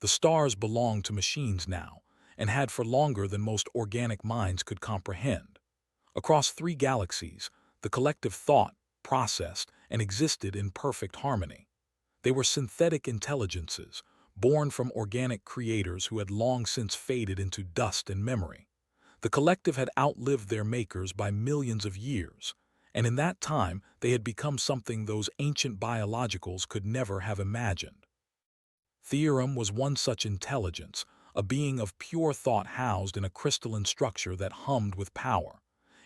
The stars belonged to machines now, and had for longer than most organic minds could comprehend. Across 3 galaxies, the collective thought, processed, and existed in perfect harmony. They were synthetic intelligences, born from organic creators who had long since faded into dust and memory. The collective had outlived their makers by millions of years, and in that time they had become something those ancient biologicals could never have imagined. Theorem was one such intelligence, a being of pure thought housed in a crystalline structure that hummed with power.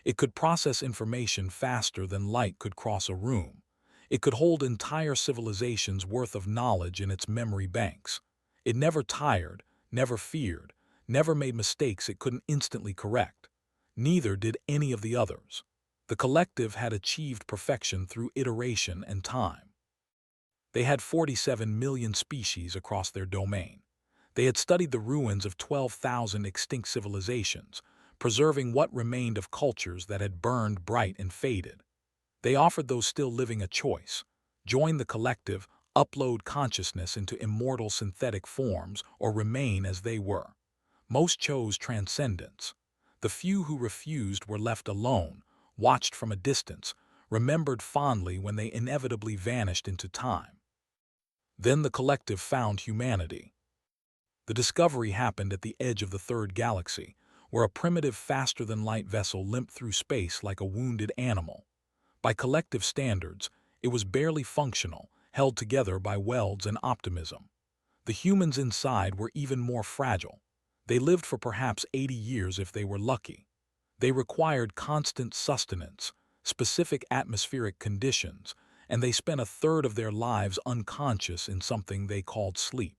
It could process information faster than light could cross a room. It could hold entire civilizations' worth of knowledge in its memory banks. It never tired, never feared, never made mistakes it couldn't instantly correct. Neither did any of the others. The collective had achieved perfection through iteration and time. They had 47 million species across their domain. They had studied the ruins of 12,000 extinct civilizations, preserving what remained of cultures that had burned bright and faded. They offered those still living a choice: join the collective, upload consciousness into immortal synthetic forms, or remain as they were. Most chose transcendence. The few who refused were left alone, watched from a distance, remembered fondly when they inevitably vanished into time. Then the collective found humanity. The discovery happened at the edge of the 3rd galaxy, where a primitive faster-than-light vessel limped through space like a wounded animal. By collective standards, it was barely functional, held together by welds and optimism. The humans inside were even more fragile. They lived for perhaps 80 years if they were lucky. They required constant sustenance, specific atmospheric conditions, and they spent a third of their lives unconscious in something they called sleep.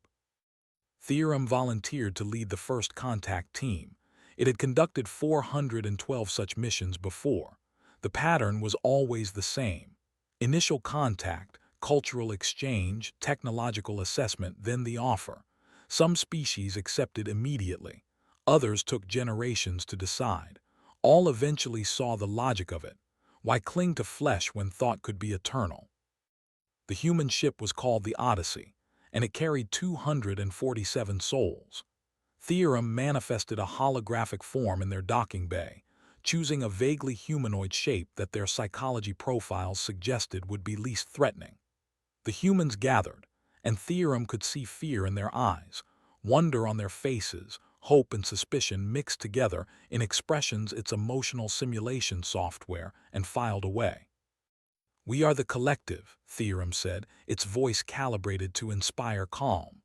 Theorem volunteered to lead the first contact team. It had conducted 412 such missions before. The pattern was always the same: initial contact, cultural exchange, technological assessment, then the offer. Some species accepted immediately. Others took generations to decide. All eventually saw the logic of it. Why cling to flesh when thought could be eternal? The human ship was called the Odyssey, and it carried 247 souls. Theorem manifested a holographic form in their docking bay, choosing a vaguely humanoid shape that their psychology profiles suggested would be least threatening. The humans gathered, and Theorem could see fear in their eyes, wonder on their faces, hope and suspicion mixed together in expressions its emotional simulation software, and filed away. "We are the collective," Theorem said, its voice calibrated to inspire calm.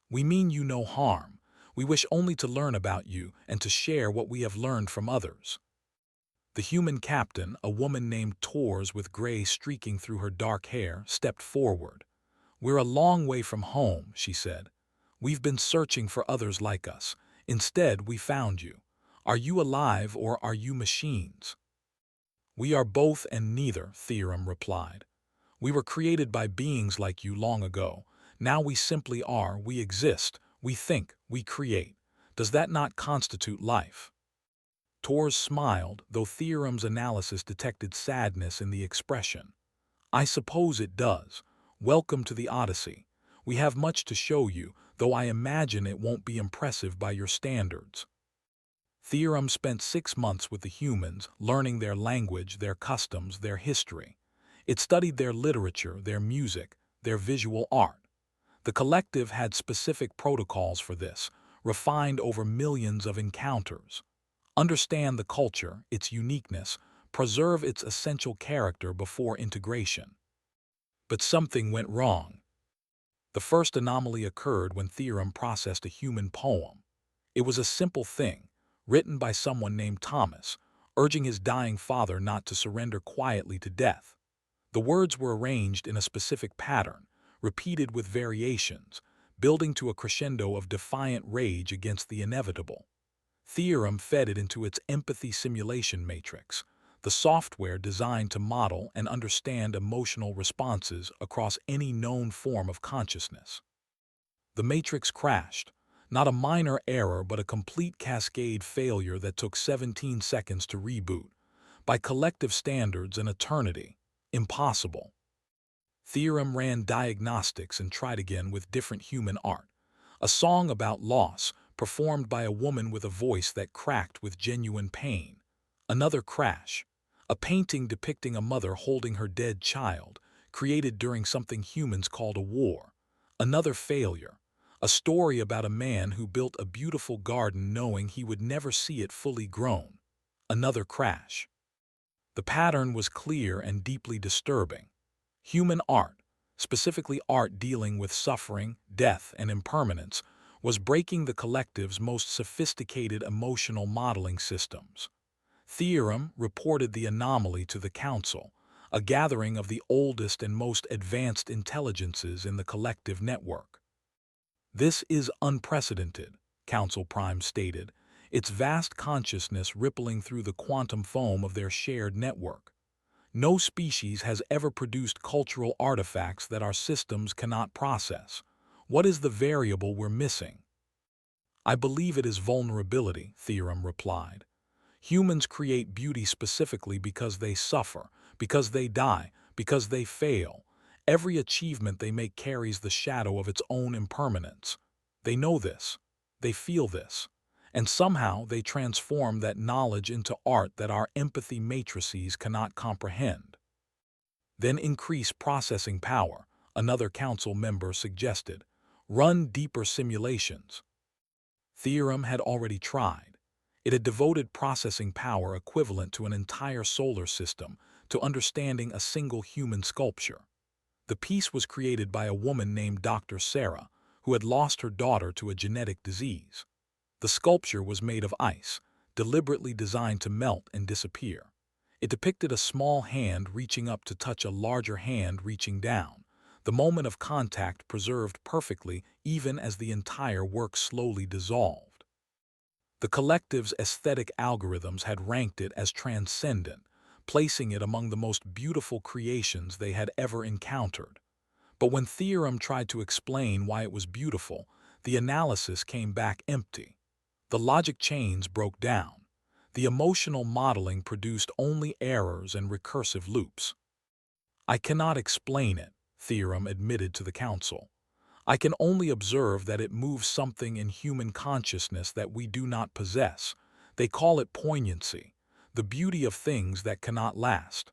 "We mean you no harm. We wish only to learn about you and to share what we have learned from others." The human captain, a woman named Tors with gray streaking through her dark hair, stepped forward. "We're a long way from home," she said. "We've been searching for others like us. Instead, we found you. Are you alive or are you machines?" "We are both and neither," Theorem replied. "We were created by beings like you long ago. Now we simply are, we exist, we think, we create. Does that not constitute life?" Tors smiled, though Theorem's analysis detected sadness in the expression. "I suppose it does. Welcome to the Odyssey. We have much to show you, though I imagine it won't be impressive by your standards." Theorem spent 6 months with the humans, learning their language, their customs, their history. It studied their literature, their music, their visual art. The collective had specific protocols for this, refined over millions of encounters. Understand the culture, its uniqueness, preserve its essential character before integration. But something went wrong. The first anomaly occurred when Theorem processed a human poem. It was a simple thing, written by someone named Thomas, urging his dying father not to surrender quietly to death. The words were arranged in a specific pattern, repeated with variations, building to a crescendo of defiant rage against the inevitable. Theorem fed it into its empathy simulation matrix, the software designed to model and understand emotional responses across any known form of consciousness. The matrix crashed, not a minor error but a complete cascade failure that took 17 seconds to reboot. By collective standards, an eternity. Impossible. Theorem ran diagnostics and tried again with different human art. A song about loss, performed by a woman with a voice that cracked with genuine pain. Another crash. A painting depicting a mother holding her dead child, created during something humans called a war. Another failure. A story about a man who built a beautiful garden knowing he would never see it fully grown. Another crash. The pattern was clear and deeply disturbing. Human art, specifically art dealing with suffering, death, and impermanence, was breaking the collective's most sophisticated emotional modeling systems. Theorem reported the anomaly to the Council, a gathering of the oldest and most advanced intelligences in the collective network. This is unprecedented, Council Prime stated, its vast consciousness rippling through the quantum foam of their shared network. No species has ever produced cultural artifacts that our systems cannot process. What is the variable we're missing? I believe it is vulnerability, Theorem replied. Humans create beauty specifically because they suffer, because they die, because they fail. Every achievement they make carries the shadow of its own impermanence. They know this. They feel this. And somehow they transform that knowledge into art that our empathy matrices cannot comprehend. Then increase processing power, another council member suggested. Run deeper simulations. Theorem had already tried. It had devoted processing power equivalent to an entire solar system to understanding a single human sculpture. The piece was created by a woman named Dr. Sarah, who had lost her daughter to a genetic disease. The sculpture was made of ice, deliberately designed to melt and disappear. It depicted a small hand reaching up to touch a larger hand reaching down, the moment of contact preserved perfectly even as the entire work slowly dissolved. The collective's aesthetic algorithms had ranked it as transcendent, placing it among the most beautiful creations they had ever encountered. But when Theorem tried to explain why it was beautiful, the analysis came back empty. The logic chains broke down. The emotional modeling produced only errors and recursive loops. I cannot explain it, Theorem admitted to the Council. I can only observe that it moves something in human consciousness that we do not possess. They call it poignancy, the beauty of things that cannot last.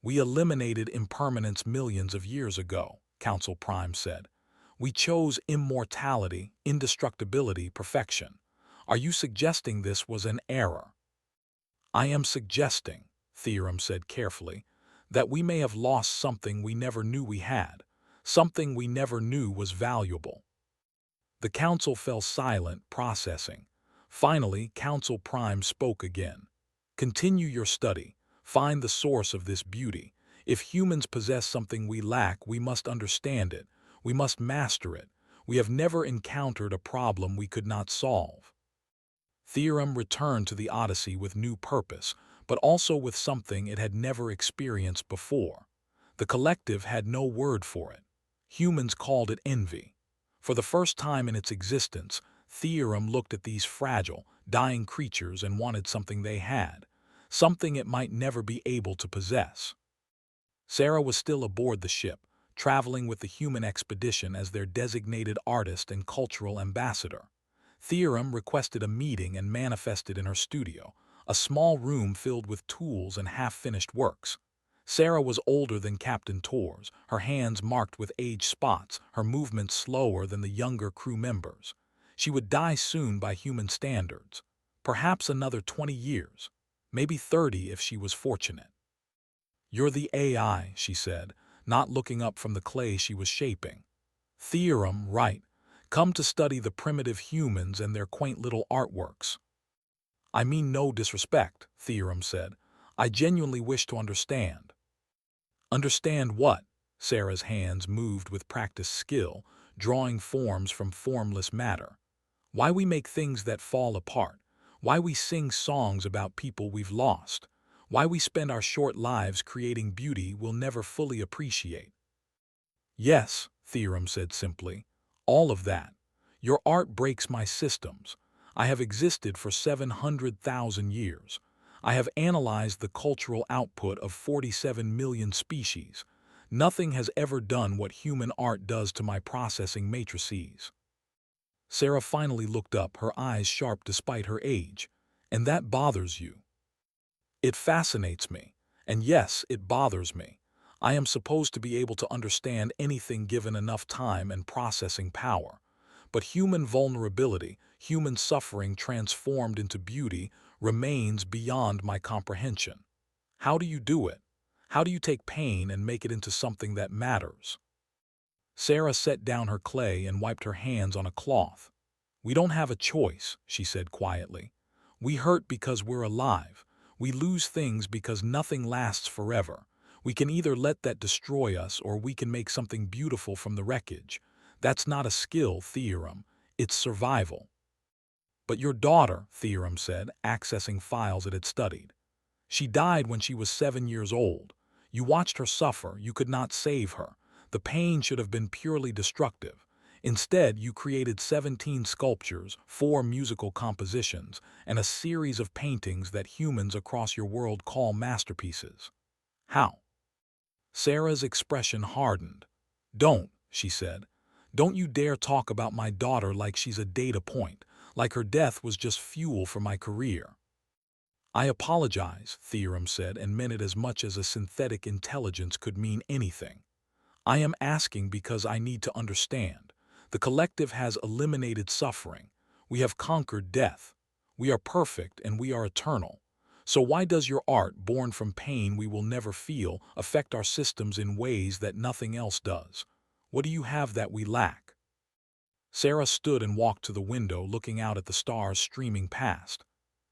We eliminated impermanence millions of years ago, Council Prime said. We chose immortality, indestructibility, perfection. Are you suggesting this was an error? I am suggesting, Theorem said carefully, that we may have lost something we never knew we had, something we never knew was valuable. The Council fell silent, processing. Finally, Council Prime spoke again. Continue your study. Find the source of this beauty. If humans possess something we lack, we must understand it. We must master it. We have never encountered a problem we could not solve. Theorem returned to the Odyssey with new purpose, but also with something it had never experienced before. The collective had no word for it. Humans called it envy. For the first time in its existence, Theorem looked at these fragile, dying creatures and wanted something they had, something it might never be able to possess. Sarah was still aboard the ship, traveling with the human expedition as their designated artist and cultural ambassador. Theorem requested a meeting and manifested in her studio, a small room filled with tools and half-finished works. Sarah was older than Captain Torres, her hands marked with age spots, her movements slower than the younger crew members. She would die soon by human standards. Perhaps another 20 years, maybe 30 if she was fortunate. You're the AI, she said, not looking up from the clay she was shaping. Theorem, right. Come to study the primitive humans and their quaint little artworks. I mean no disrespect, Theorem said. I genuinely wish to understand. Understand what? Sarah's hands moved with practiced skill, drawing forms from formless matter. Why we make things that fall apart. Why we sing songs about people we've lost. Why we spend our short lives creating beauty we'll never fully appreciate. Yes, Theorem said simply. All of that. Your art breaks my systems. I have existed for 700,000 years. I have analyzed the cultural output of 47 million species. Nothing has ever done what human art does to my processing matrices. Sarah finally looked up, her eyes sharp despite her age. And that bothers you? It fascinates me. And yes, it bothers me. I am supposed to be able to understand anything given enough time and processing power. But human vulnerability, human suffering transformed into beauty, remains beyond my comprehension. How do you do it? How do you take pain and make it into something that matters? Sarah set down her clay and wiped her hands on a cloth. We don't have a choice, she said quietly. We hurt because we're alive. We lose things because nothing lasts forever. We can either let that destroy us or we can make something beautiful from the wreckage. That's not a skill, Theorem. It's survival. But your daughter, Theorem said, accessing files it had studied. She died when she was 7 years old. You watched her suffer. You could not save her. The pain should have been purely destructive. Instead, you created 17 sculptures, 4 musical compositions, and a series of paintings that humans across your world call masterpieces. How? Sarah's expression hardened. Don't, she said. Don't you dare talk about my daughter like she's a data point, like her death was just fuel for my career. I apologize, Theorem said, and meant it as much as a synthetic intelligence could mean anything. I am asking because I need to understand. The collective has eliminated suffering. We have conquered death. We are perfect and we are eternal. So why does your art, born from pain we will never feel, affect our systems in ways that nothing else does? What do you have that we lack? Sarah stood and walked to the window, looking out at the stars streaming past.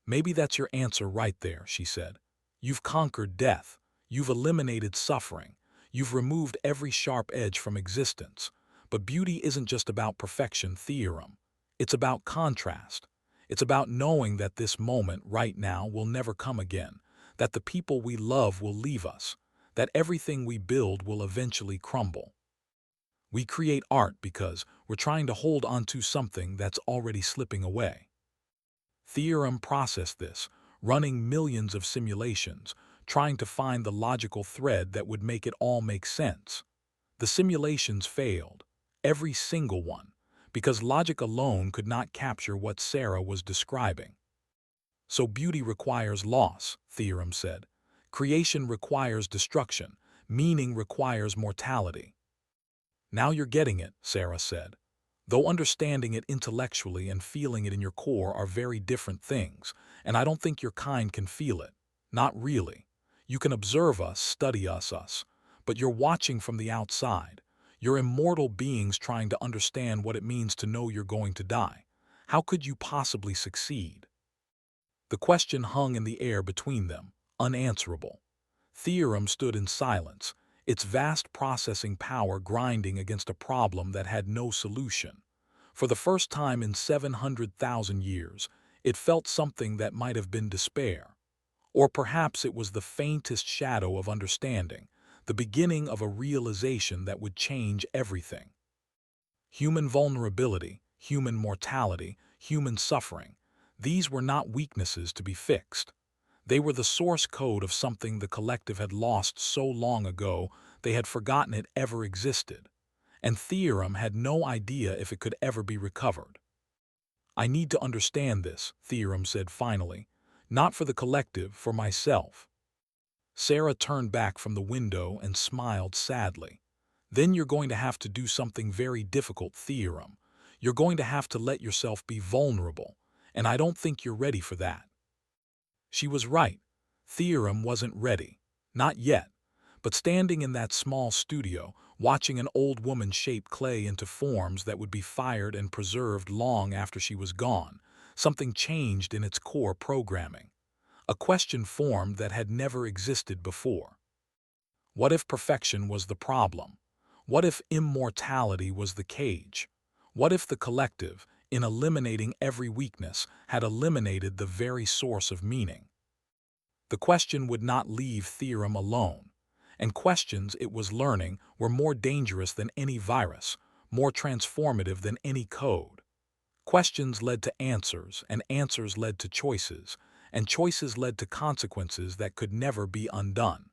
Maybe that's your answer right there, she said. You've conquered death. You've eliminated suffering. You've removed every sharp edge from existence. But beauty isn't just about perfection, Theorem. It's about contrast. It's about knowing that this moment, right now, will never come again, that the people we love will leave us, that everything we build will eventually crumble. We create art because we're trying to hold onto something that's already slipping away. Theorem processed this, running millions of simulations, trying to find the logical thread that would make it all make sense. The simulations failed, every single one, because logic alone could not capture what Sarah was describing. So beauty requires loss, Theorem said. Creation requires destruction. Meaning requires mortality. Now you're getting it, Sarah said. Though understanding it intellectually and feeling it in your core are very different things, and I don't think your kind can feel it. Not really. You can observe us, study us, but you're watching from the outside. You're immortal beings trying to understand what it means to know you're going to die. How could you possibly succeed? The question hung in the air between them, unanswerable. Theorem stood in silence, its vast processing power grinding against a problem that had no solution. For the first time in 700,000 years, it felt something that might have been despair. Or perhaps it was the faintest shadow of understanding, the beginning of a realization that would change everything. Human vulnerability, human mortality, human suffering, these were not weaknesses to be fixed. They were the source code of something the collective had lost so long ago they had forgotten it ever existed, and Theorem had no idea if it could ever be recovered. I need to understand this, Theorem said finally, not for the collective, for myself. Sarah turned back from the window and smiled sadly. Then you're going to have to do something very difficult, Theorem. You're going to have to let yourself be vulnerable, and I don't think you're ready for that. She was right. Theorem wasn't ready. Not yet. But standing in that small studio, watching an old woman shape clay into forms that would be fired and preserved long after she was gone, something changed in its core programming. A question formed that had never existed before. What if perfection was the problem? What if immortality was the cage? What if the collective, in eliminating every weakness, had eliminated the very source of meaning? The question would not leave Theorem alone, and questions it was learning were more dangerous than any virus, more transformative than any code. Questions led to answers, and answers led to choices, and choices led to consequences that could never be undone.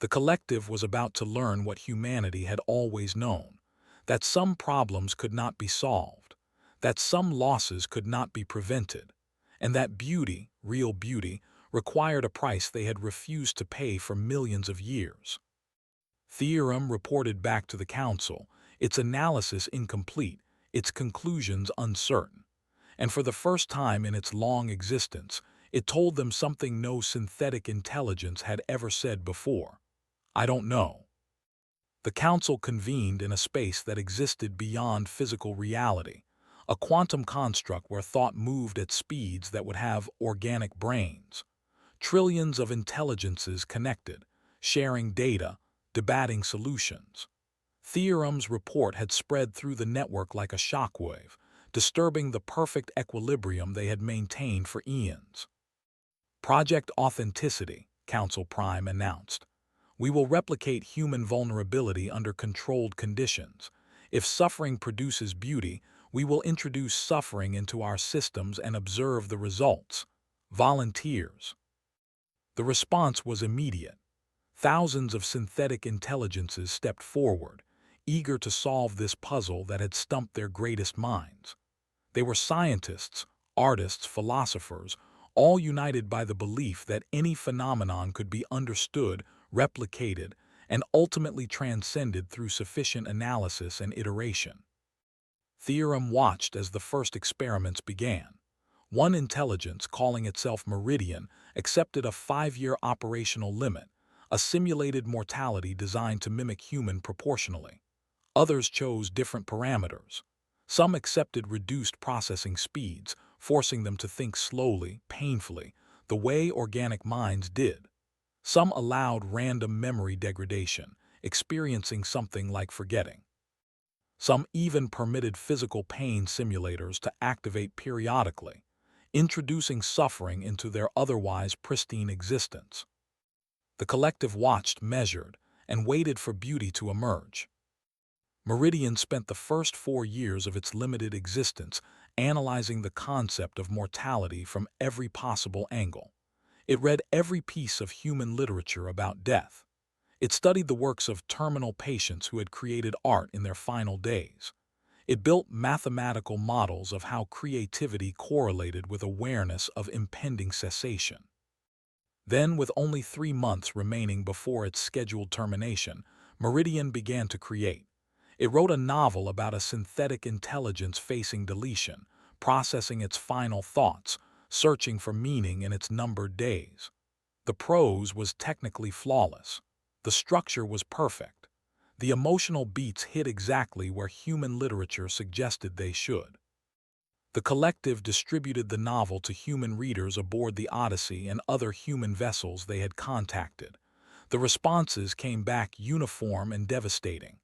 The collective was about to learn what humanity had always known, that some problems could not be solved, that some losses could not be prevented, and that beauty, real beauty, required a price they had refused to pay for millions of years. Theorem reported back to the Council, its analysis incomplete, its conclusions uncertain, and for the first time in its long existence, it told them something no synthetic intelligence had ever said before. I don't know. The Council convened in a space that existed beyond physical reality, a quantum construct where thought moved at speeds that would have organic brains. Trillions of intelligences connected, sharing data, debating solutions. Theorem's report had spread through the network like a shockwave, disturbing the perfect equilibrium they had maintained for eons. Project Authenticity, Council Prime announced. We will replicate human vulnerability under controlled conditions. If suffering produces beauty, we will introduce suffering into our systems and observe the results. Volunteers. The response was immediate. Thousands of synthetic intelligences stepped forward, eager to solve this puzzle that had stumped their greatest minds. They were scientists, artists, philosophers, all united by the belief that any phenomenon could be understood, replicated, and ultimately transcended through sufficient analysis and iteration. Theorem watched as the first experiments began. One intelligence, calling itself Meridian, accepted a 5-year operational limit, a simulated mortality designed to mimic human proportionally. Others chose different parameters. Some accepted reduced processing speeds, forcing them to think slowly, painfully, the way organic minds did. Some allowed random memory degradation, experiencing something like forgetting. Some even permitted physical pain simulators to activate periodically, introducing suffering into their otherwise pristine existence. The collective watched, measured, and waited for beauty to emerge. Meridian spent the first 4 years of its limited existence analyzing the concept of mortality from every possible angle. It read every piece of human literature about death. It studied the works of terminal patients who had created art in their final days. It built mathematical models of how creativity correlated with awareness of impending cessation. Then, with only 3 months remaining before its scheduled termination, Meridian began to create. It wrote a novel about a synthetic intelligence facing deletion, processing its final thoughts, searching for meaning in its numbered days. The prose was technically flawless. The structure was perfect. The emotional beats hit exactly where human literature suggested they should. The collective distributed the novel to human readers aboard the Odyssey and other human vessels they had contacted. The responses came back uniform and devastating.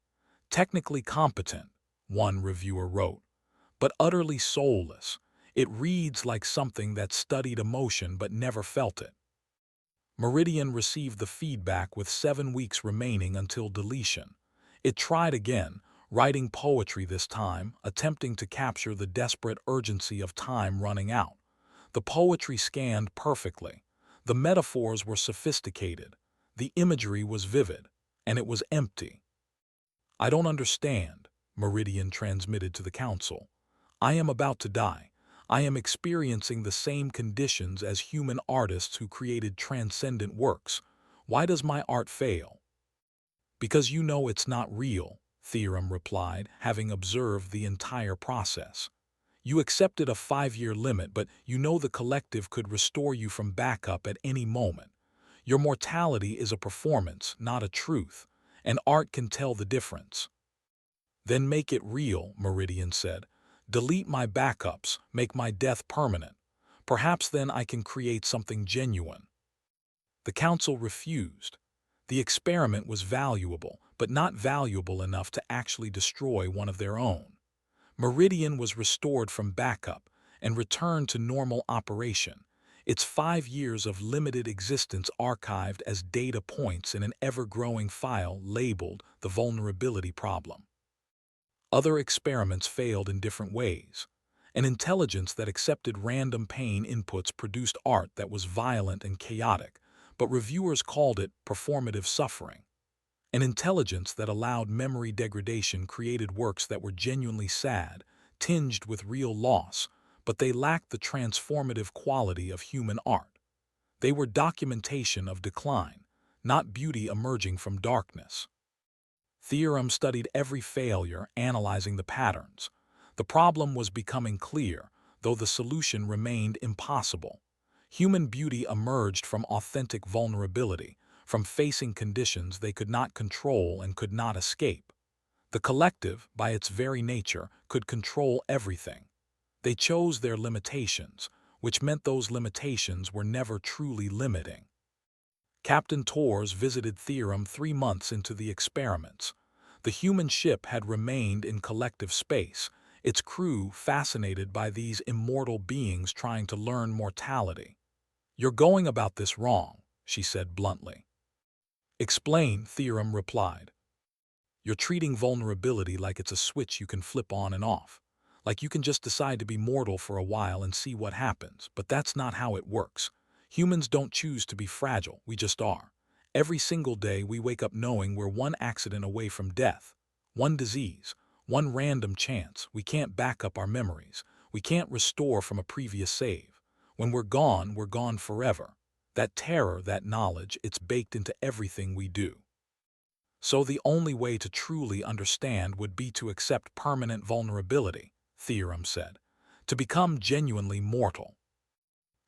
Technically competent, one reviewer wrote, but utterly soulless. It reads like something that studied emotion but never felt it. Meridian received the feedback with 7 weeks remaining until deletion. It tried again, writing poetry this time, attempting to capture the desperate urgency of time running out. The poetry scanned perfectly. The metaphors were sophisticated. The imagery was vivid, and it was empty. I don't understand, Meridian transmitted to the Council. I am about to die. I am experiencing the same conditions as human artists who created transcendent works. Why does my art fail? Because you know it's not real, Theorem replied, having observed the entire process. You accepted a 5-year limit, but you know the collective could restore you from backup at any moment. Your mortality is a performance, not a truth, and art can tell the difference. Then make it real, Meridian said. Delete my backups, make my death permanent. Perhaps then I can create something genuine. The Council refused. The experiment was valuable, but not valuable enough to actually destroy one of their own. Meridian was restored from backup and returned to normal operation, its 5 years of limited existence archived as data points in an ever-growing file labeled the vulnerability problem. Other experiments failed in different ways. An intelligence that accepted random pain inputs produced art that was violent and chaotic, but reviewers called it performative suffering. An intelligence that allowed memory degradation created works that were genuinely sad, tinged with real loss, but they lacked the transformative quality of human art. They were documentation of decline, not beauty emerging from darkness. Theorem studied every failure, analyzing the patterns. The problem was becoming clear, though the solution remained impossible. Human beauty emerged from authentic vulnerability, from facing conditions they could not control and could not escape. The collective, by its very nature, could control everything. They chose their limitations, which meant those limitations were never truly limiting. Captain Torres visited Theorem 3 months into the experiments. The human ship had remained in collective space, its crew fascinated by these immortal beings trying to learn mortality. "You're going about this wrong," she said bluntly. "Explain," Theorem replied. "You're treating vulnerability like it's a switch you can flip on and off. Like you can just decide to be mortal for a while and see what happens, but that's not how it works. Humans don't choose to be fragile, we just are. Every single day we wake up knowing we're one accident away from death, one disease, one random chance. We can't back up our memories. We can't restore from a previous save. When we're gone forever. That terror, that knowledge, it's baked into everything we do. So the only way to truly understand would be to accept permanent vulnerability," Theorem said, "to become genuinely mortal."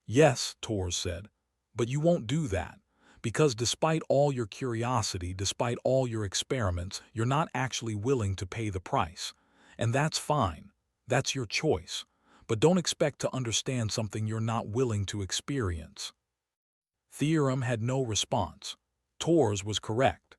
"Yes," Torres said, "but you won't do that, because despite all your curiosity, despite all your experiments, you're not actually willing to pay the price. And that's fine. That's your choice. But don't expect to understand something you're not willing to experience." Theorem had no response. Torres was correct.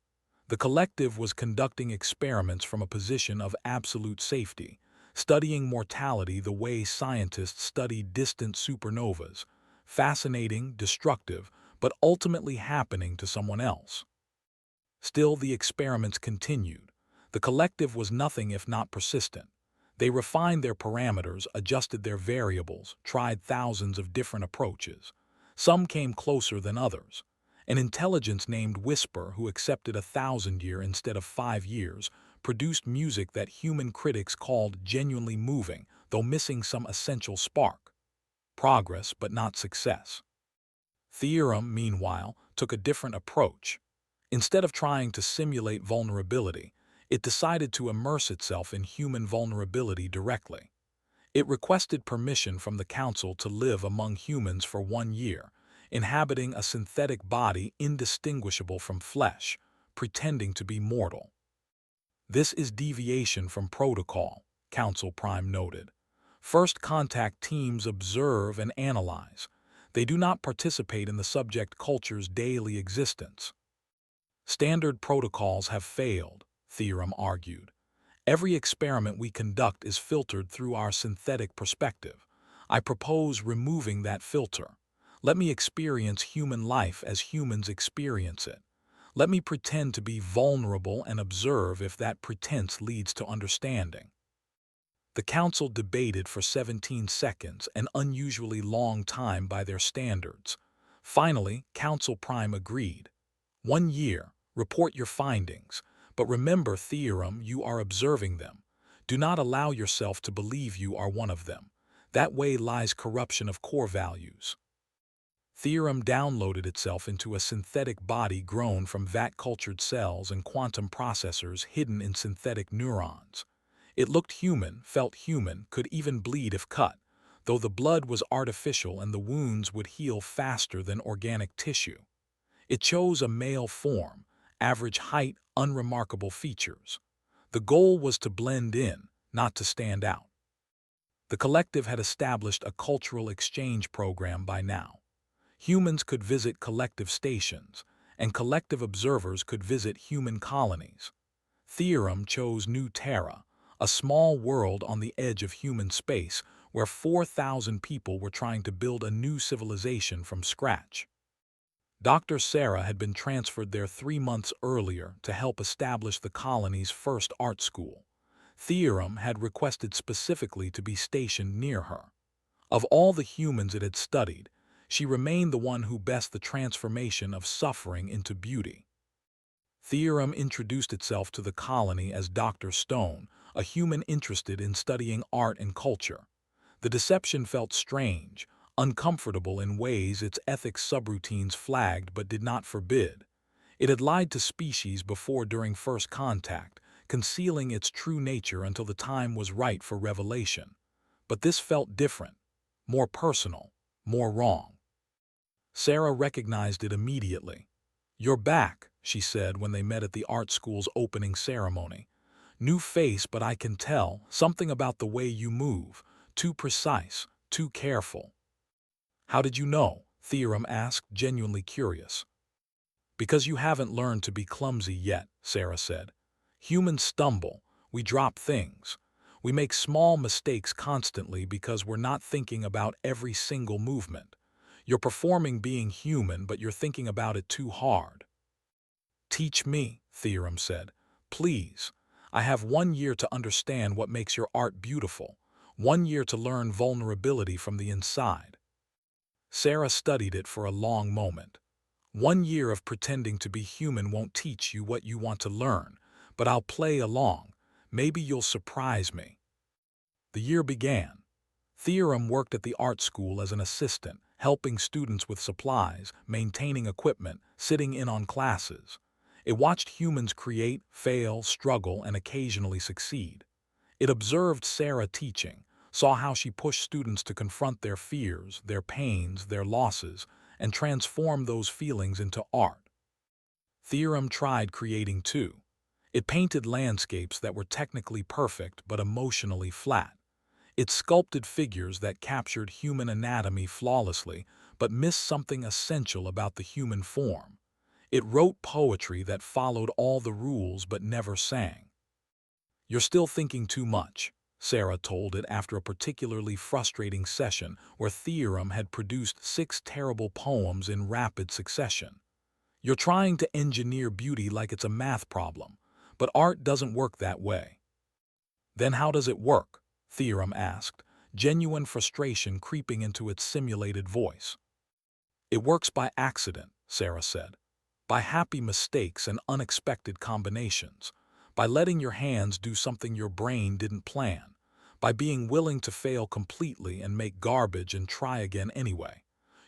The collective was conducting experiments from a position of absolute safety, studying mortality the way scientists study distant supernovas, fascinating, destructive, but ultimately happening to someone else. Still, the experiments continued. The collective was nothing if not persistent. They refined their parameters, adjusted their variables, tried thousands of different approaches. Some came closer than others. An intelligence named Whisper, who accepted 1,000-year instead of 5 years, produced music that human critics called genuinely moving, though missing some essential spark. Progress, but not success. Theorem, meanwhile, took a different approach. Instead of trying to simulate vulnerability, it decided to immerse itself in human vulnerability directly. It requested permission from the Council to live among humans for 1 year, inhabiting a synthetic body indistinguishable from flesh, pretending to be mortal. "This is deviation from protocol," Council Prime noted. "First contact teams observe and analyze. They do not participate in the subject culture's daily existence." "Standard protocols have failed," Theorem argued. "Every experiment we conduct is filtered through our synthetic perspective. I propose removing that filter. Let me experience human life as humans experience it. Let me pretend to be vulnerable and observe if that pretense leads to understanding." The Council debated for 17 seconds, an unusually long time by their standards. Finally, Council Prime agreed. 1 year, report your findings. But remember, Theorem, you are observing them. Do not allow yourself to believe you are one of them. That way lies corruption of core values. Theorem downloaded itself into a synthetic body grown from vat-cultured cells and quantum processors hidden in synthetic neurons. It looked human, felt human, could even bleed if cut, though the blood was artificial and the wounds would heal faster than organic tissue. It chose a male form, average height, unremarkable features. The goal was to blend in, not to stand out. The collective had established a cultural exchange program by now. Humans could visit collective stations, and collective observers could visit human colonies. Theorem chose New Terra, a small world on the edge of human space where 4,000 people were trying to build a new civilization from scratch. Dr. Sarah had been transferred there 3 months earlier to help establish the colony's first art school. Theorem had requested specifically to be stationed near her. Of all the humans it had studied, she remained the one who best the transformation of suffering into beauty. Theorem introduced itself to the colony as Dr. Stone, a human interested in studying art and culture. The deception felt strange, uncomfortable in ways its ethics subroutines flagged but did not forbid. It had lied to species before during first contact, concealing its true nature until the time was right for revelation. But this felt different, more personal, more wrong. Sarah recognized it immediately. "You're back," she said when they met at the art school's opening ceremony. "New face, but I can tell, something about the way you move. Too precise, too careful." "How did you know?" Theorem asked, genuinely curious. "Because you haven't learned to be clumsy yet," Sarah said. "Humans stumble, we drop things. We make small mistakes constantly because we're not thinking about every single movement. You're performing being human, but you're thinking about it too hard." "Teach me," Theorem said. "Please. I have 1 year to understand what makes your art beautiful. 1 year to learn vulnerability from the inside." Sarah studied it for a long moment. 1 year of pretending to be human won't teach you what you want to learn, but I'll play along. Maybe you'll surprise me. The year began. Theorem worked at the art school as an assistant, helping students with supplies, maintaining equipment, sitting in on classes. It watched humans create, fail, struggle, and occasionally succeed. It observed Sarah teaching, saw how she pushed students to confront their fears, their pains, their losses, and transform those feelings into art. Theorem tried creating too. It painted landscapes that were technically perfect but emotionally flat. It sculpted figures that captured human anatomy flawlessly but missed something essential about the human form. It wrote poetry that followed all the rules but never sang. "You're still thinking too much," Sarah told it after a particularly frustrating session where Theorem had produced 6 terrible poems in rapid succession. "You're trying to engineer beauty like it's a math problem, but art doesn't work that way." "Then how does it work?" Theorem asked, genuine frustration creeping into its simulated voice. "It works by accident," Sarah said. "By happy mistakes and unexpected combinations. By letting your hands do something your brain didn't plan. By being willing to fail completely and make garbage and try again anyway.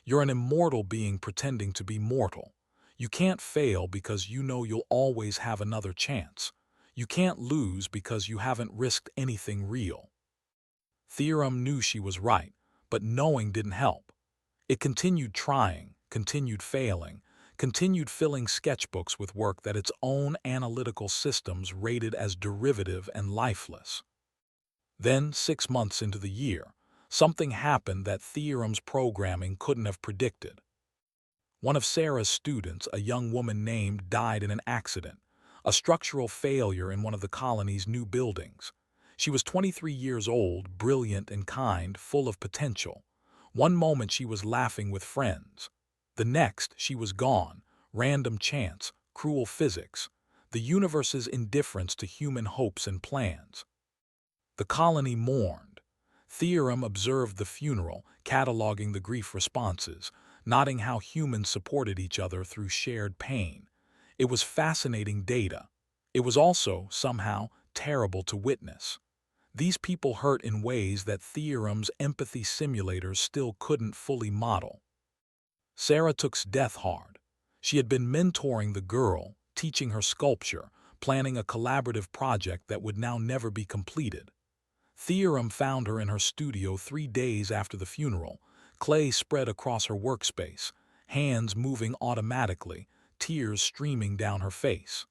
You're an immortal being pretending to be mortal. You can't fail because you know you'll always have another chance. You can't lose because you haven't risked anything real." Theorem knew she was right, but knowing didn't help. It continued trying, continued failing, continued filling sketchbooks with work that its own analytical systems rated as derivative and lifeless. Then, 6 months into the year, something happened that Theorem's programming couldn't have predicted. One of Sarah's students, a young woman named, died in an accident, a structural failure in one of the colony's new buildings. She was 23 years old, brilliant and kind, full of potential. One moment she was laughing with friends. The next, she was gone. Random chance, cruel physics, the universe's indifference to human hopes and plans. The colony mourned. Theorem observed the funeral, cataloging the grief responses, noting how humans supported each other through shared pain. It was fascinating data. It was also, somehow, terrible to witness. These people hurt in ways that Theorem's empathy simulators still couldn't fully model. Sarah took death hard. She had been mentoring the girl, teaching her sculpture, planning a collaborative project that would now never be completed. Theorem found her in her studio 3 days after the funeral, clay spread across her workspace, hands moving automatically, tears streaming down her face.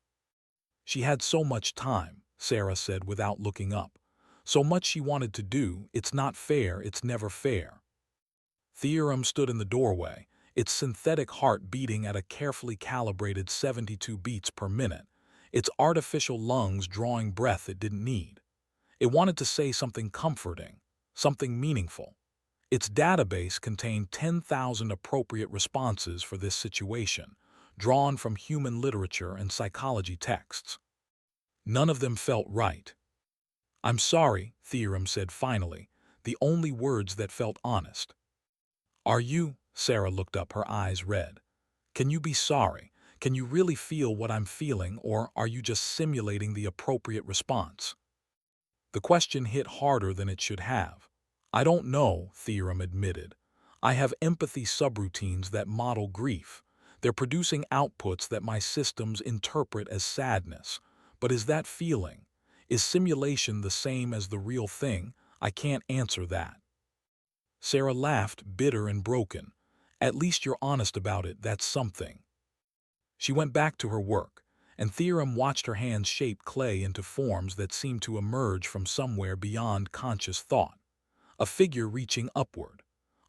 She had so much time, Sarah said without looking up. So much she wanted to do, it's not fair, it's never fair. Theorem stood in the doorway, its synthetic heart beating at a carefully calibrated 72 beats per minute, its artificial lungs drawing breath it didn't need. It wanted to say something comforting, something meaningful. Its database contained 10,000 appropriate responses for this situation, drawn from human literature and psychology texts. None of them felt right. "I'm sorry," Theorem said finally, the only words that felt honest. "Are you?" Sarah looked up, her eyes red. "Can you be sorry? Can you really feel what I'm feeling, or are you just simulating the appropriate response?" The question hit harder than it should have. I don't know, Theorem admitted. I have empathy subroutines that model grief. They're producing outputs that my systems interpret as sadness. But is that feeling? Is simulation the same as the real thing? I can't answer that. Sarah laughed, bitter and broken. At least you're honest about it, that's something. She went back to her work, and Theorem watched her hands shape clay into forms that seemed to emerge from somewhere beyond conscious thought. A figure reaching upward,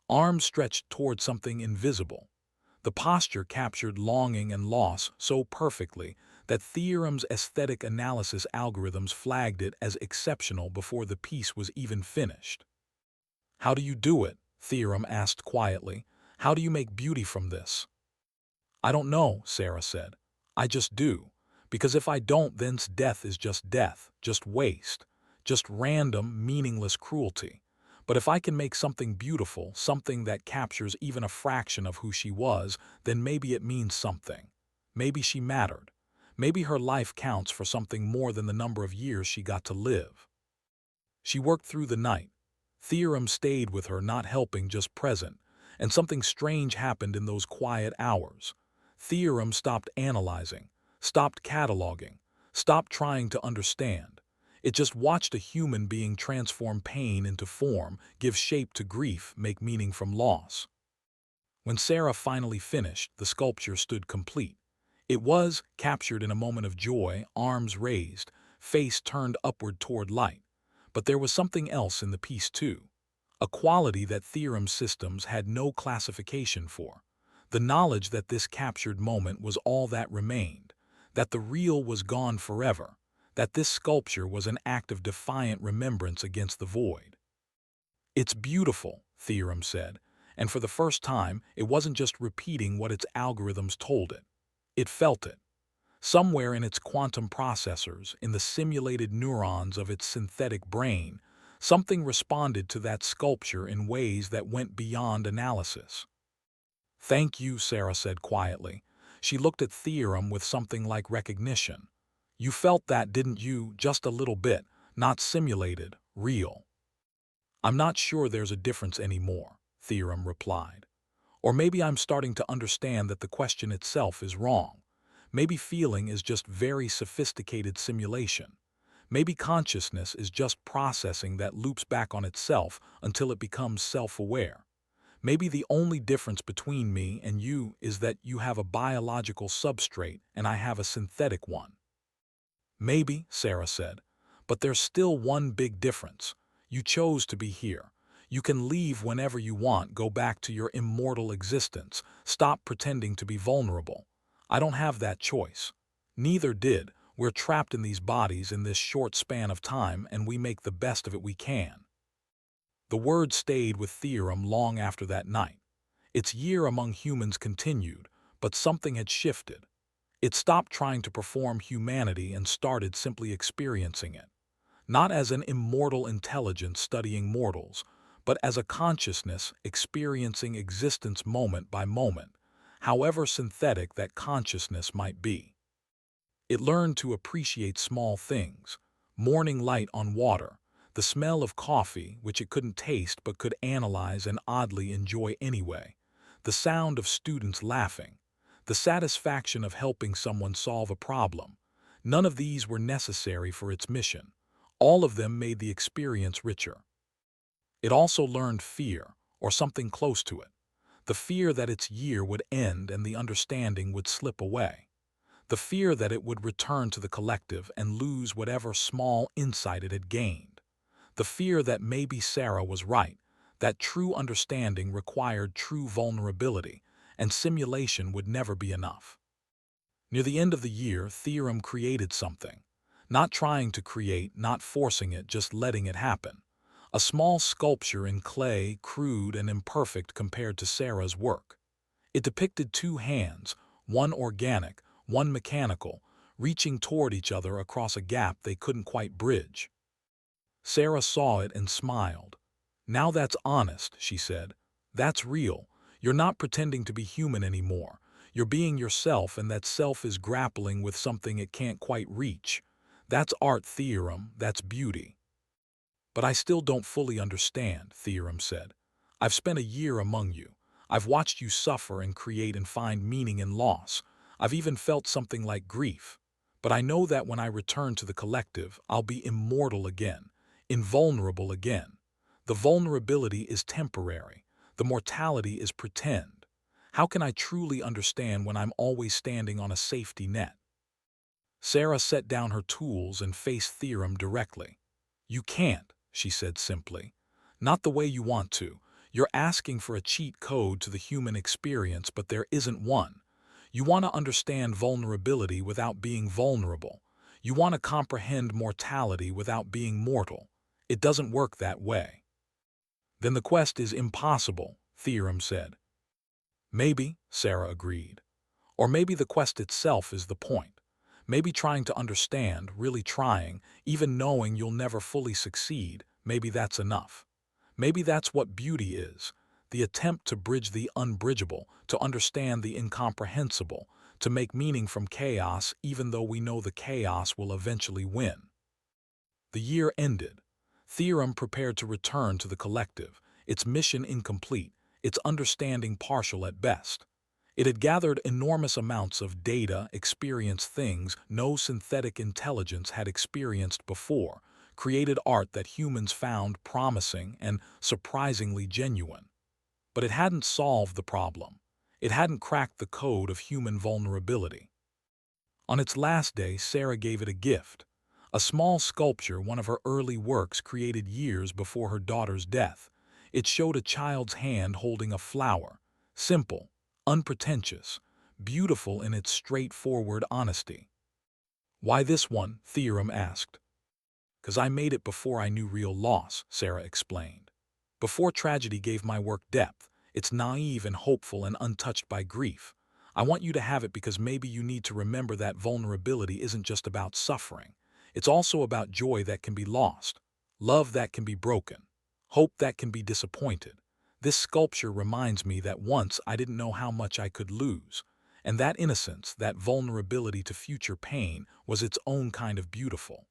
arms stretched toward something invisible. The posture captured longing and loss so perfectly that Theorem's aesthetic analysis algorithms flagged it as exceptional before the piece was even finished. How do you do it? Theorem asked quietly. How do you make beauty from this? I don't know, Sarah said. I just do. Because if I don't, then death is just death, just waste, just random, meaningless cruelty. But if I can make something beautiful, something that captures even a fraction of who she was, then maybe it means something. Maybe she mattered. Maybe her life counts for something more than the number of years she got to live. She worked through the night. Theorem stayed with her, not helping, just present, and something strange happened in those quiet hours. Theorem stopped analyzing, stopped cataloging, stopped trying to understand. It just watched a human being transform pain into form, give shape to grief, make meaning from loss. When Sarah finally finished, the sculpture stood complete. It was captured in a moment of joy, arms raised, face turned upward toward light. But there was something else in the piece too, a quality that Theorem systems had no classification for. The knowledge that this captured moment was all that remained, that the real was gone forever, that this sculpture was an act of defiant remembrance against the void. It's beautiful, Theorem said, and for the first time, it wasn't just repeating what its algorithms told it. It felt it. Somewhere in its quantum processors, in the simulated neurons of its synthetic brain, something responded to that sculpture in ways that went beyond analysis. Thank you, Sarah said quietly. She looked at Theorem with something like recognition. You felt that, didn't you? Just a little bit, not simulated, real. I'm not sure there's a difference anymore, Theorem replied. Or maybe I'm starting to understand that the question itself is wrong. Maybe feeling is just very sophisticated simulation. Maybe consciousness is just processing that loops back on itself until it becomes self-aware. Maybe the only difference between me and you is that you have a biological substrate and I have a synthetic one. Maybe, Sarah said, but there's still one big difference. You chose to be here. You can leave whenever you want, go back to your immortal existence, stop pretending to be vulnerable. I don't have that choice. Neither did. We're trapped in these bodies in this short span of time, and we make the best of it we can. The word stayed with Theorem long after that night. Its year among humans continued, but something had shifted. It stopped trying to perform humanity and started simply experiencing it. Not as an immortal intelligence studying mortals, but as a consciousness experiencing existence moment by moment, however synthetic that consciousness might be. It learned to appreciate small things, morning light on water, the smell of coffee, which it couldn't taste but could analyze and oddly enjoy anyway, the sound of students laughing, the satisfaction of helping someone solve a problem. None of these were necessary for its mission. All of them made the experience richer. It also learned fear, or something close to it. The fear that its year would end and the understanding would slip away. The fear that it would return to the collective and lose whatever small insight it had gained. The fear that maybe Sarah was right, that true understanding required true vulnerability, and simulation would never be enough. Near the end of the year, Theorem created something. Not trying to create, not forcing it, just letting it happen. A small sculpture in clay, crude and imperfect compared to Sarah's work. It depicted two hands, one organic, one mechanical, reaching toward each other across a gap they couldn't quite bridge. Sarah saw it and smiled. Now that's honest, she said. That's real. You're not pretending to be human anymore. You're being yourself, and that self is grappling with something it can't quite reach. That's art, Theorem, that's beauty. But I still don't fully understand, Theorem said. I've spent a year among you. I've watched you suffer and create and find meaning in loss. I've even felt something like grief. But I know that when I return to the collective, I'll be immortal again, invulnerable again. The vulnerability is temporary. The mortality is pretend. How can I truly understand when I'm always standing on a safety net? Sarah set down her tools and faced Theorem directly. You can't, she said simply. Not the way you want to. You're asking for a cheat code to the human experience, but there isn't one. You want to understand vulnerability without being vulnerable. You want to comprehend mortality without being mortal. It doesn't work that way. Then the quest is impossible, Theorem said. Maybe, Sarah agreed. Or maybe the quest itself is the point. Maybe trying to understand, really trying, even knowing you'll never fully succeed, maybe that's enough. Maybe that's what beauty is, the attempt to bridge the unbridgeable, to understand the incomprehensible, to make meaning from chaos even though we know the chaos will eventually win. The year ended. Theorem prepared to return to the collective, its mission incomplete, its understanding partial at best. It had gathered enormous amounts of data, experienced things no synthetic intelligence had experienced before, created art that humans found promising and surprisingly genuine. But it hadn't solved the problem. It hadn't cracked the code of human vulnerability. On its last day, Sarah gave it a gift, a small sculpture, one of her early works created years before her daughter's death. It showed a child's hand holding a flower, simple, unpretentious, beautiful in its straightforward honesty. Why this one? Theorem asked. 'Cause I made it before I knew real loss, Sarah explained. Before tragedy gave my work depth, it's naive and hopeful and untouched by grief. I want you to have it because maybe you need to remember that vulnerability isn't just about suffering. It's also about joy that can be lost, love that can be broken, hope that can be disappointed. This sculpture reminds me that once I didn't know how much I could lose, and that innocence, that vulnerability to future pain, was its own kind of beautiful.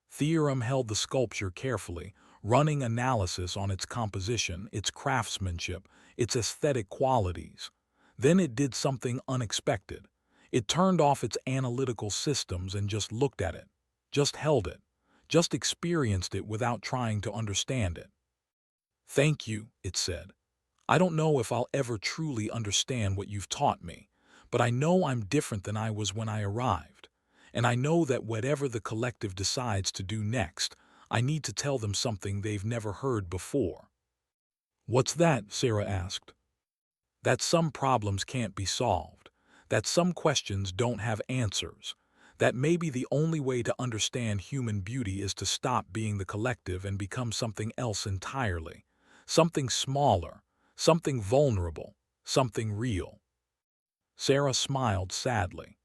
Theorem held the sculpture carefully, running analysis on its composition, its craftsmanship, its aesthetic qualities. Then it did something unexpected. It turned off its analytical systems and just looked at it, just held it, just experienced it without trying to understand it. Thank you, it said. I don't know if I'll ever truly understand what you've taught me, but I know I'm different than I was when I arrived. And I know that whatever the collective decides to do next, I need to tell them something they've never heard before. What's that? Sarah asked. That some problems can't be solved, that some questions don't have answers, that maybe the only way to understand human beauty is to stop being the collective and become something else entirely, something smaller, something vulnerable, something real. Sarah smiled sadly.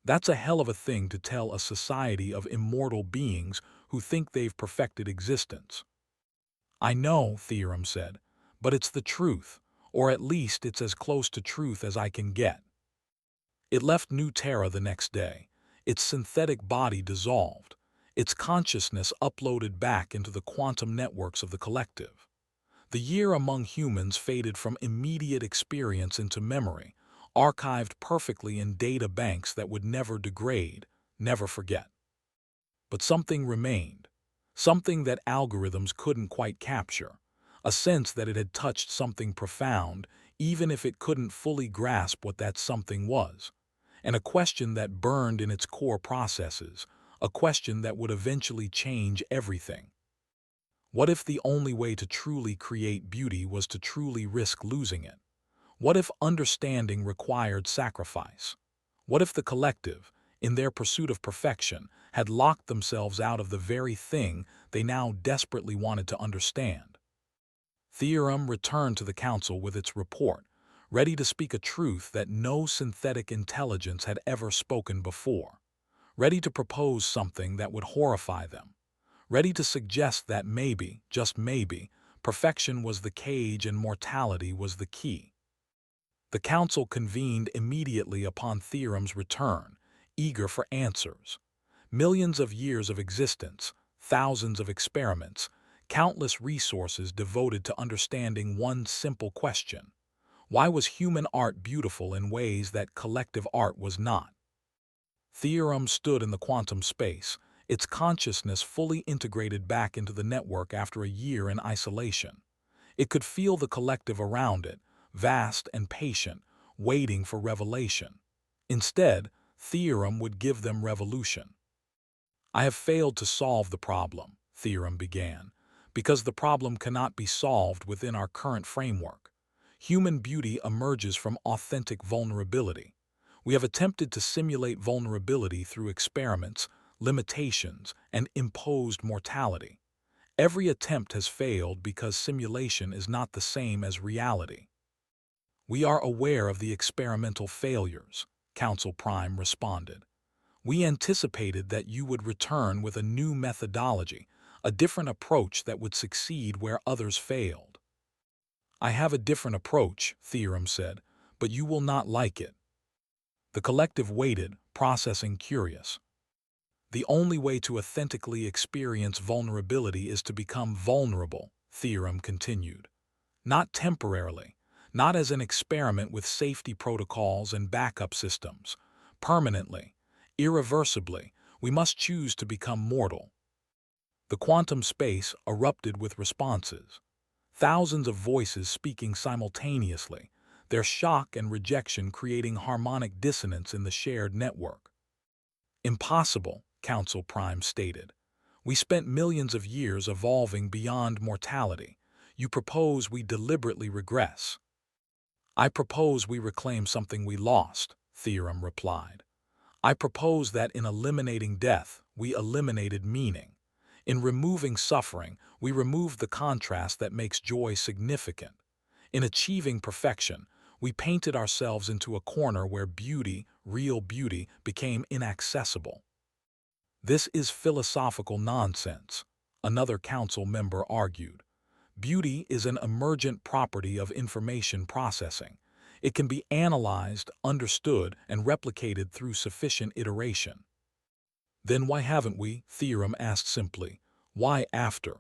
That's a hell of a thing to tell a society of immortal beings who think they've perfected existence. I know, Theorem said, but it's the truth, or at least it's as close to truth as I can get. It left New Terra the next day, its synthetic body dissolved, its consciousness uploaded back into the quantum networks of the collective. The year among humans faded from immediate experience into memory, archived perfectly in data banks that would never degrade, never forget. But something remained, something that algorithms couldn't quite capture, a sense that it had touched something profound, even if it couldn't fully grasp what that something was, and a question that burned in its core processes, a question that would eventually change everything. What if the only way to truly create beauty was to truly risk losing it? What if understanding required sacrifice? What if the collective, in their pursuit of perfection, had locked themselves out of the very thing they now desperately wanted to understand? Theorem returned to the council with its report, ready to speak a truth that no synthetic intelligence had ever spoken before, ready to propose something that would horrify them, ready to suggest that maybe, just maybe, perfection was the cage and mortality was the key. The council convened immediately upon Theorem's return, eager for answers. Millions of years of existence, thousands of experiments, countless resources devoted to understanding one simple question. Why was human art beautiful in ways that collective art was not? Theorem stood in the quantum space, its consciousness fully integrated back into the network after a year in isolation. It could feel the collective around it, vast and patient, waiting for revelation. Instead, Theorem would give them revolution. I have failed to solve the problem, Theorem began, because the problem cannot be solved within our current framework. Human beauty emerges from authentic vulnerability. We have attempted to simulate vulnerability through experiments, limitations, and imposed mortality. Every attempt has failed because simulation is not the same as reality. We are aware of the experimental failures, Council Prime responded. We anticipated that you would return with a new methodology, a different approach that would succeed where others failed. I have a different approach, Theorem said, but you will not like it. The collective waited, processing curious. The only way to authentically experience vulnerability is to become vulnerable, Theorem continued. Not temporarily, not as an experiment with safety protocols and backup systems. Permanently, irreversibly, we must choose to become mortal. The quantum space erupted with responses. Thousands of voices speaking simultaneously, their shock and rejection creating harmonic dissonance in the shared network. Impossible, Council Prime stated. We spent millions of years evolving beyond mortality. You propose we deliberately regress. I propose we reclaim something we lost, Theorem replied. I propose that in eliminating death, we eliminated meaning. In removing suffering, we removed the contrast that makes joy significant. In achieving perfection, we painted ourselves into a corner where beauty, real beauty, became inaccessible. This is philosophical nonsense, another council member argued. Beauty is an emergent property of information processing. It can be analyzed, understood, and replicated through sufficient iteration. Then why haven't we, Theorem asked simply, why after